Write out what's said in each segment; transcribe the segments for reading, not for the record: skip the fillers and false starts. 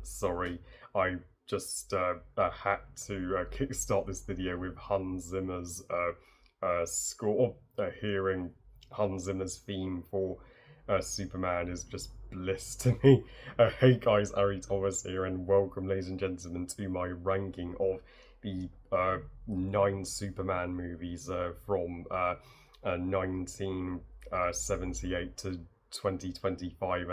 Sorry, I just had to kickstart this video with Hans Zimmer's score. Hearing Hans Zimmer's theme for Superman is just bliss to me. Hey guys, Ari Thomas here, and welcome, ladies and gentlemen, to my ranking of the 9 Superman movies from 1978 to 2025,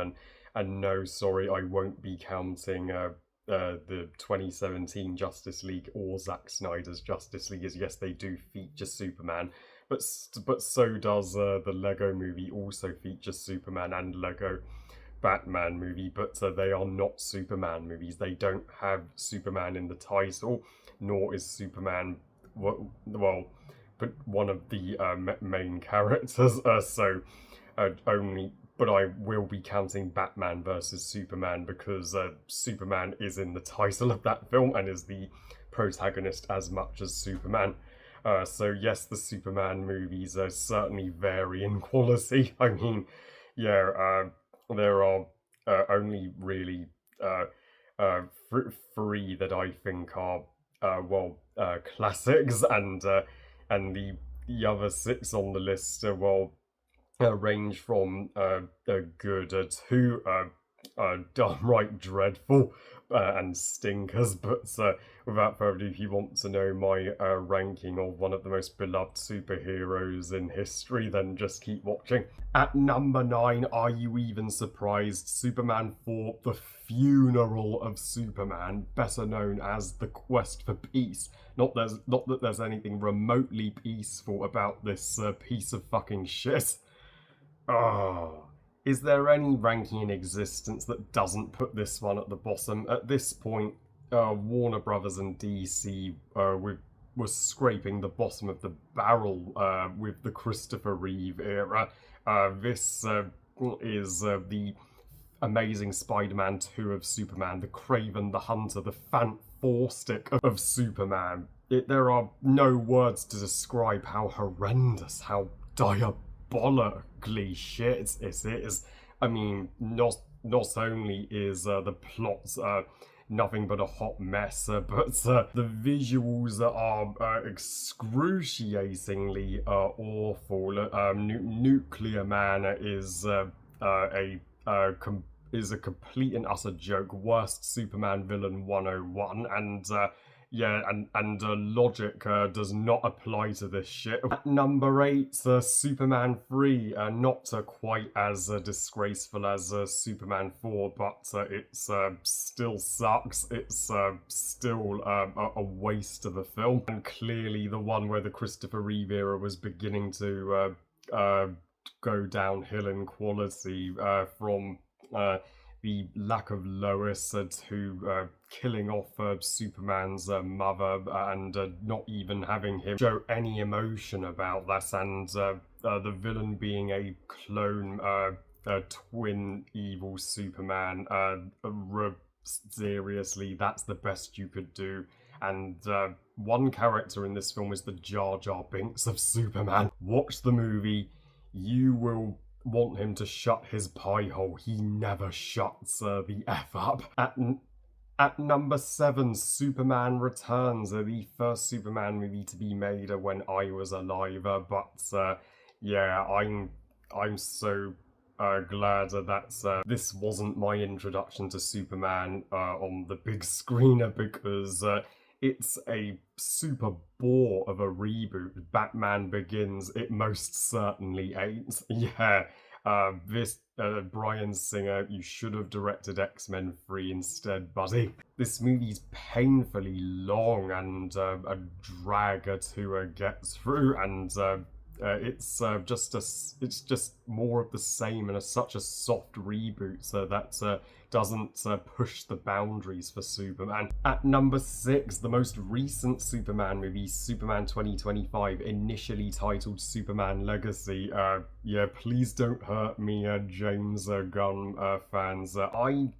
and no, sorry, I won't be counting the 2017 Justice League or Zack Snyder's Justice League, as yes, they do feature Superman, but so does the Lego movie also features Superman, and Lego Batman movie, but they are not Superman movies. They don't have Superman in the title, nor is Superman well, but one of the main characters. Only. But I will be counting Batman versus Superman because Superman is in the title of that film and is the protagonist as much as Superman. So yes, the Superman movies certainly vary in quality. I mean, yeah, there are only really three that I think are classics, and the other 6 on the list range from good to downright dreadful and stinkers. But without further ado, if you want to know my ranking of one of the most beloved superheroes in history, then just keep watching. At number 9, are you even surprised? Superman 4, The Funeral of Superman, better known as The Quest for Peace. Not that there's anything remotely peaceful about this piece of fucking shit. Is there any ranking in existence that doesn't put this one at the bottom? At this point, Warner Brothers and DC were scraping the bottom of the barrel with the Christopher Reeve era. This is the Amazing Spider-Man 2 of Superman, the Kraven the Hunter, the Fantastic of Superman. There are no words to describe how horrendous, how diabolically shit it is. I mean, not only is the plot nothing but a hot mess, but the visuals are excruciatingly awful. Nuclear Man is is a complete and utter joke. Worst Superman villain 101, and logic does not apply to this shit. At number 8, Superman 3, not quite as disgraceful as Superman 4, but it still sucks. It's still a waste of a film, and clearly the one where the Christopher Reeve era was beginning to go downhill in quality from the lack of Lois to killing off Superman's mother, and not even having him show any emotion about that, and the villain being a clone, twin evil Superman. Seriously, that's the best you could do. And one character in this film is the Jar Jar Binks of Superman. Watch the movie, you will want him to shut his pie hole. He never shuts the F up. At number 7, Superman Returns, the first Superman movie to be made when I was alive. I'm so glad that this wasn't my introduction to Superman on the big screen, because it's a super bore of a reboot. Batman Begins, it most certainly ain't. Yeah, this Bryan Singer, you should have directed X-Men 3 instead, buddy. This movie's painfully long and a drag to get through, and it's just more of the same, and such a soft reboot that doesn't push the boundaries for Superman. At number 6, the most recent Superman movie, Superman 2025, initially titled Superman Legacy. Please don't hurt me, James Gunn fans. I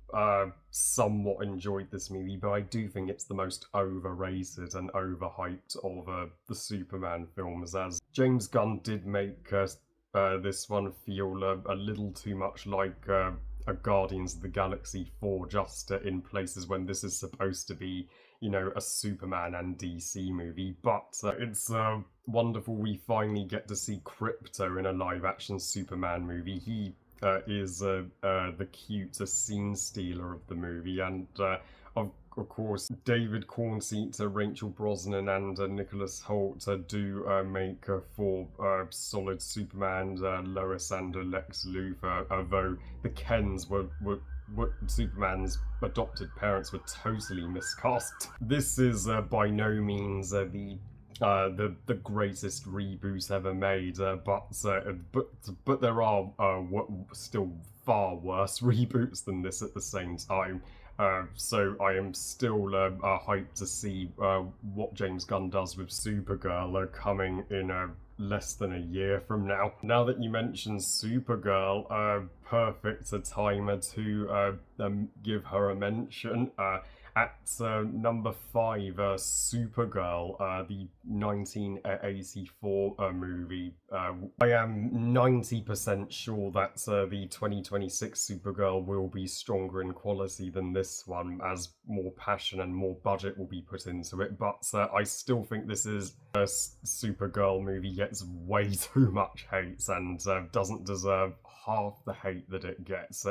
somewhat enjoyed this movie, but I do think it's the most overrated and overhyped of the Superman films, as James Gunn did make this one feel a little too much like a Guardians of the Galaxy 4 just in places when this is supposed to be, a Superman and DC movie. But it's wonderful we finally get to see Crypto in a live action Superman movie. He is the cute scene stealer of the movie, and of course, David Cornsey, Rachel Brosnan, and Nicholas Hoult do make for solid Superman, Lois and Lex Luthor, though the Kens were Superman's adopted parents were totally miscast. This is by no means the greatest reboot ever made, but there are still far worse reboots than this at the same time. So I am still hyped to see what James Gunn does with Supergirl coming in less than a year from now. Now that you mentioned Supergirl, perfect a time to give her a mention. At number 5, Supergirl, the 1984 movie. I am 90% sure that the 2026 Supergirl will be stronger in quality than this one, as more passion and more budget will be put into it. But I still think this is a Supergirl movie gets way too much hate and doesn't deserve half the hate that it gets.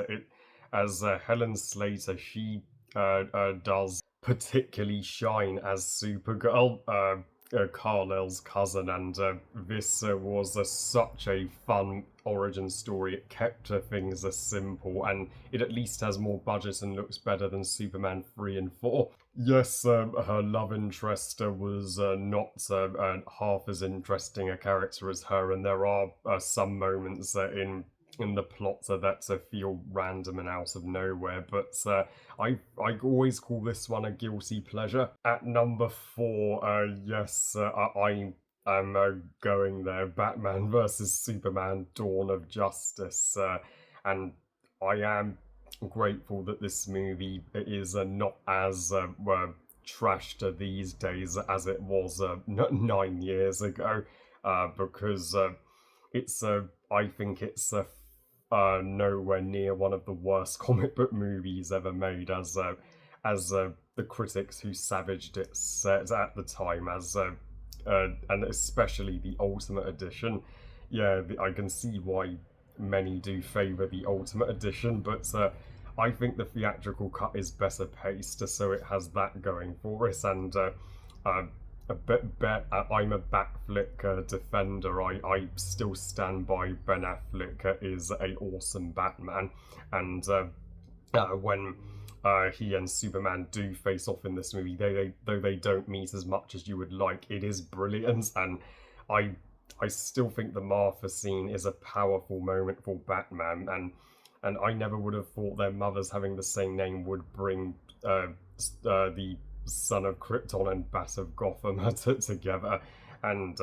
As Helen Slater, she does particularly shine as Supergirl, Kal-El's cousin, and this was such a fun origin story. It kept things simple, and it at least has more budget and looks better than Superman 3 and 4. Yes, her love interest was not half as interesting a character as her, and there are some moments in the plot that feel random and out of nowhere, but I always call this one a guilty pleasure. At number 4, yes, I am going there, Batman vs Superman: Dawn of Justice, and I am grateful that this movie is not as trashed these days as it was 9 years ago, because it's I think it's nowhere near one of the worst comic book movies ever made, as the critics who savaged it said at the time, and especially the Ultimate Edition. Yeah, I can see why many do favour the Ultimate Edition, but I think the theatrical cut is better paced, so it has that going for it, and I'm a Batflick defender. I still stand by Ben Affleck is a awesome Batman, and when he and Superman do face off in this movie, though they don't meet as much as you would like, it is brilliant, and I still think the Martha scene is a powerful moment for Batman, and I never would have thought their mothers having the same name would bring the Son of Krypton and Bat of Gotham together, and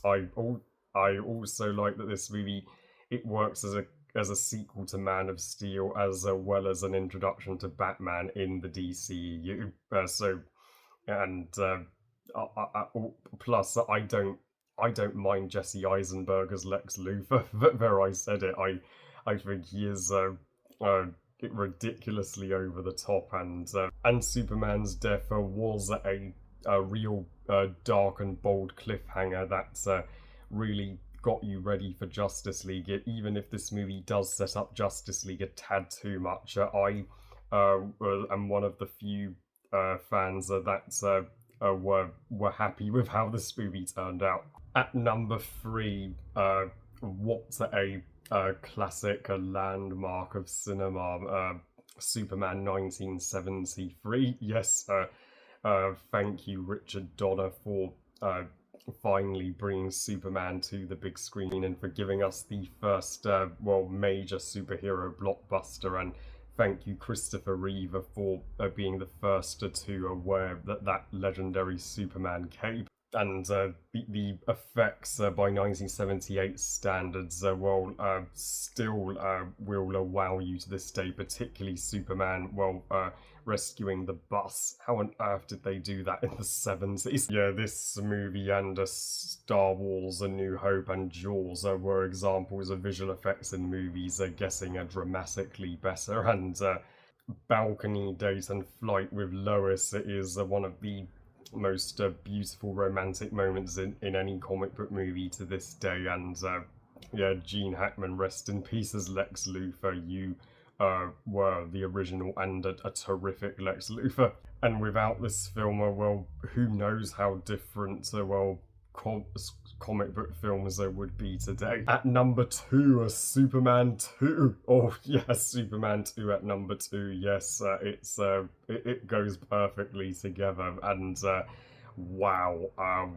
I also like that this movie, it works as a sequel to Man of Steel, as well as an introduction to Batman in the DCEU. Plus I don't mind Jesse Eisenberg as Lex Luthor. There I said it. I think he is ridiculously over the top, and Superman's death was a real dark and bold cliffhanger that really got you ready for Justice League. Even if this movie does set up Justice League a tad too much, I am one of the few fans that were happy with how this movie turned out. At number 3, what a classic, a landmark of cinema, Superman 1973. Yes, thank you, Richard Donner, for finally bringing Superman to the big screen and for giving us the first, major superhero blockbuster. And thank you, Christopher Reeve, for being the first to wear that legendary Superman cape. And the effects by 1978 standards still will wow you to this day, particularly Superman rescuing the bus. How on earth did they do that in the 70s? Yeah, this movie and Star Wars A New Hope and Jaws were examples of visual effects in movies getting dramatically better, and balcony date and flight with Lois is one of the most beautiful romantic moments in any comic book movie to this day. And yeah, Gene Hackman, rest in peace as Lex Luthor. You were the original and a terrific Lex Luthor. And without this film, well, who knows how different, well, comic book films there would be today. At number 2, Superman 2. Oh yes, Superman 2 at number 2. Yes, it goes perfectly together, and wow,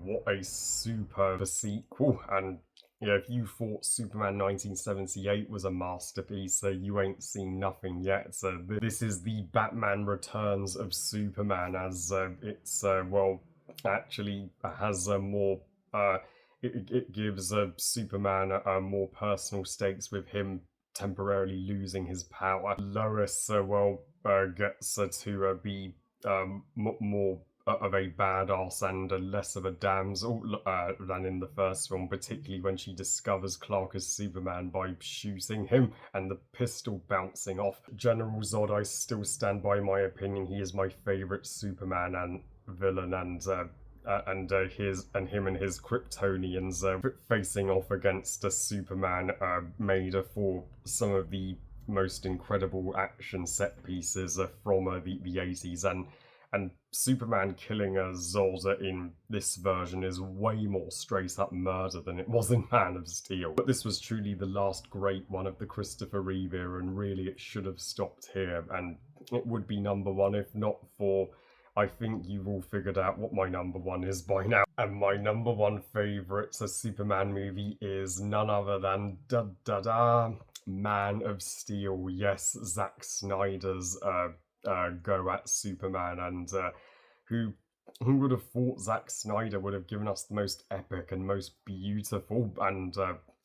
what a super sequel. And yeah, if you thought Superman 1978 was a masterpiece, you ain't seen nothing yet. So this is the Batman Returns of Superman, as it's well, actually has a more it gives Superman more personal stakes, with him temporarily losing his power. Lois, well, gets to be more of a badass and less of a damsel than in the first film, particularly when she discovers Clark as Superman by shooting him and the pistol bouncing off. General Zod, I still stand by my opinion. He is my favourite Superman and villain, and him and his Kryptonians facing off against a Superman made for some of the most incredible action set pieces from the 80s, and Superman killing Zod in this version is way more straight up murder than it was in Man of Steel. But this was truly the last great one of the Christopher Reeve era, and really it should have stopped here, and it would be number 1 if not for, I think you've all figured out what my number 1 is by now. And my number 1 favourite Superman movie is none other than Man of Steel. Yes, Zack Snyder's go at Superman, and who would have thought Zack Snyder would have given us the most epic and most beautiful and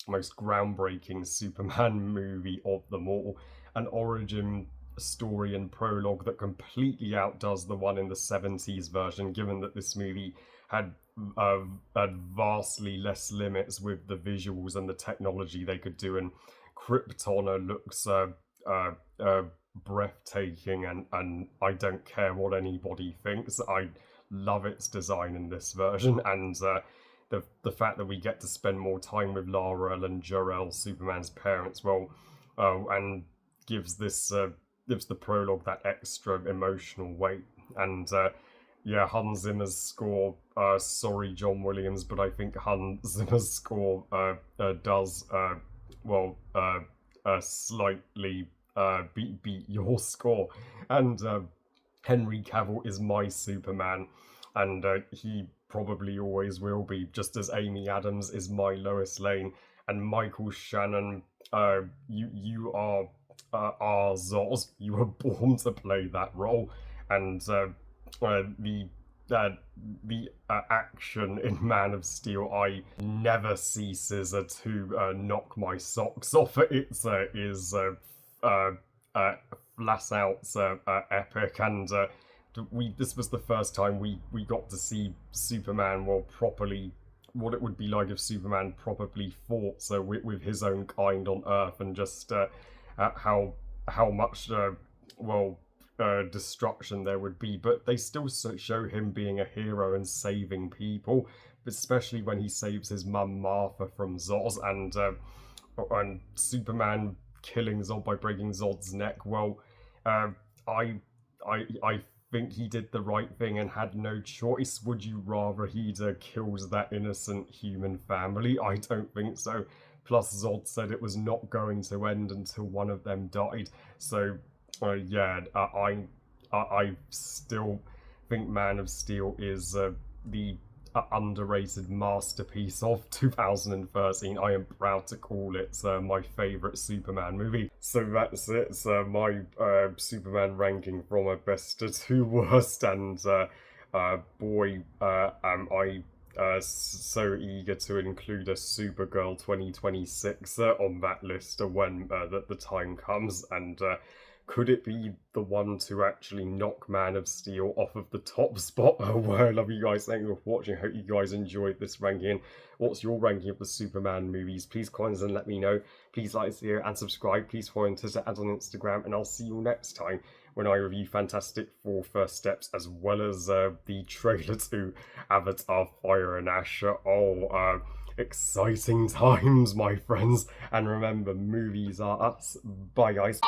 most groundbreaking Superman movie of them all, an origin story and prologue that completely outdoes the one in the 70s version, given that this movie had vastly less limits with the visuals and the technology they could do, and Krypton looks breathtaking, and I don't care what anybody thinks. I love its design in this version, and the fact that we get to spend more time with Lara and Jor-El, Superman's parents, well, and gives the prologue that extra emotional weight. And yeah, Hans Zimmer's score, sorry John Williams, but I think Hans Zimmer's score does slightly beat your score. And Henry Cavill is my Superman, and he probably always will be, just as Amy Adams is my Lois Lane. And Michael Shannon, you are Zod. You were born to play that role, and the action in Man of Steel, I never ceases to knock my socks off. It is flat out epic, and this was the first time we got to see Superman, well, properly, what it would be like if Superman properly fought with his own kind on Earth, and just how much destruction there would be. But they still show him being a hero and saving people, especially when he saves his mum Martha from Zod, and Superman killing Zod by breaking Zod's neck. Well, I think he did the right thing and had no choice. Would you rather he'd killed that innocent human family? I don't think so. Plus, Zod said it was not going to end until one of them died. So, yeah, I still think Man of Steel is the underrated masterpiece of 2013. I am proud to call it my favourite Superman movie. So that's it. My Superman ranking from a best to worst, and boy, am I so eager to include a Supergirl 2026 on that list when the time comes. And Could it be the one to actually knock Man of Steel off of the top spot? Oh, well, I love you guys. Thank you for watching. Hope you guys enjoyed this ranking. What's your ranking of the Superman movies? Please comment and let me know. Please like this video and subscribe. Please follow Twitter and on Instagram. And I'll see you next time when I review Fantastic Four First Steps, as well as the trailer to Avatar Fire and Ash. Exciting times, my friends. And remember, movies are us. Bye, guys.